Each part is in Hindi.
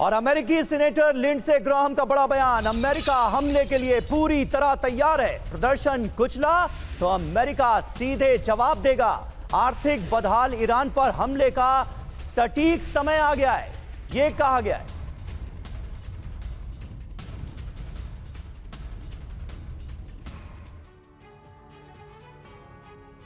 और अमेरिकी सीनेटर लिंडसे ग्राहम का बड़ा बयान, अमेरिका हमले के लिए पूरी तरह तैयार है। प्रदर्शन कुचला तो अमेरिका सीधे जवाब देगा। आर्थिक बदहाल ईरान पर हमले का सटीक समय आ गया है, यह कहा गया है।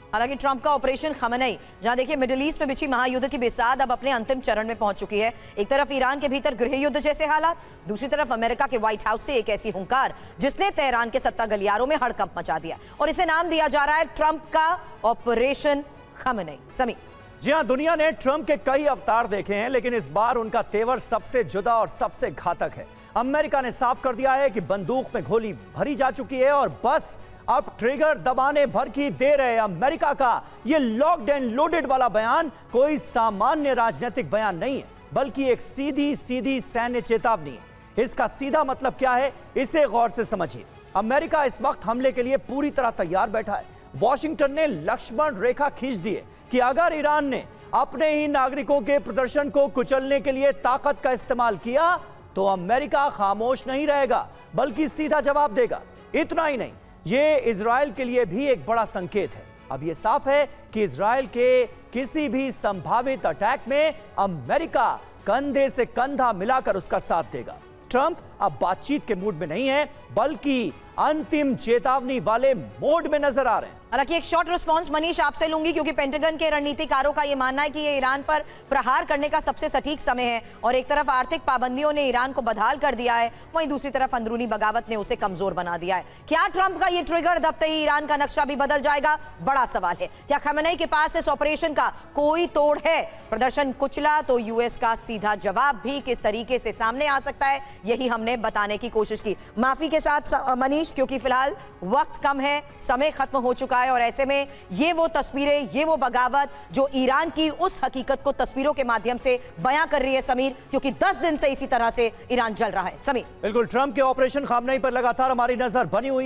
हालांकि ट्रंप का ऑपरेशन खमेनी, जहां देखिए मिडिल ईस्ट में बिछी महायुद्ध की बिसात अब अपने अंतिम चरण में पहुंच चुकी है। एक तरफ ईरान के भीतर गृह युद्ध जैसे हालात, दूसरी तरफ अमेरिका के व्हाइट हाउस से एक ऐसी हुंकार जिसने तेहरान के सत्ता गलियारों में हड़कंप मचा दिया, और इसे नाम दिया जा रहा है ट्रंप का ऑपरेशन खमेनी। समी जी हां, दुनिया ने ट्रंप के कई अवतार देखे हैं, लेकिन इस बार उनका तेवर सबसे जुदा और सबसे घातक है। अमेरिका ने साफ कर दिया है कि बंदूक में गोली भरी जा चुकी है और बस अब ट्रिगर दबाने भर की देर है। अमेरिका का यह लॉक्ड एंड लोडेड वाला बयान कोई सामान्य राजनीतिक बयान नहीं है, बल्कि एक सीधी सीधी सैन्य चेतावनी है। इसका सीधा मतलब क्या है, इसे गौर से समझिए। अमेरिका इस वक्त हमले के लिए पूरी तरह तैयार बैठा है। वॉशिंगटन ने लक्ष्मण रेखा खींच दी है कि अगर ईरान ने अपने ही नागरिकों के प्रदर्शन को कुचलने के लिए ताकत का इस्तेमाल किया तो अमेरिका खामोश नहीं रहेगा, बल्कि सीधा जवाब देगा। इतना ही नहीं, ये इजराइल के लिए भी एक बड़ा संकेत है। अब यह साफ है कि इजराइल के किसी भी संभावित अटैक में अमेरिका कंधे से कंधा मिलाकर उसका साथ देगा। ट्रंप अब बातचीत के मूड में नहीं है, बल्कि अंतिम चेतावनी वाले मोड में नजर आ रहे हैं। हालांकि एक शॉर्ट रिस्पांस मनीष आपसे लूंगी, क्योंकि पेंटागन के रणनीतिकारों का यह मानना है कि यह ईरान पर प्रहार करने का सबसे सटीक समय है, और एक तरफ आर्थिक पाबंदियों ने ईरान को बदहाल कर दिया है, वहीं दूसरी तरफ अंदरूनी बगावत ने उसे कमजोर बना दिया है। क्या ट्रंप का यह ट्रिगर दबते ही ईरान का नक्शा भी बदल जाएगा? बड़ा सवाल है। क्या खमेनी के पास इस ऑपरेशन का कोई तोड़ है? प्रदर्शन कुचला तो यूएस का सीधा जवाब भी किस तरीके से सामने आ सकता है, यही हमने बताने की कोशिश की। माफी के साथ मनीष, क्योंकि फिलहाल वक्त कम है, समय खत्म हो चुका है, और ऐसे में ये वो तस्वीरें, ये वो बगावत जो ईरान की उस हकीकत को तस्वीरों के माध्यम से बयां कर रही है समीर, क्योंकि 10 दिन से इसी तरह से ईरान जल रहा है। समीर, बिल्कुल, ट्रंप के ऑपरेशन खमेनी पर लगातार हमारी नजर बनी हुई है।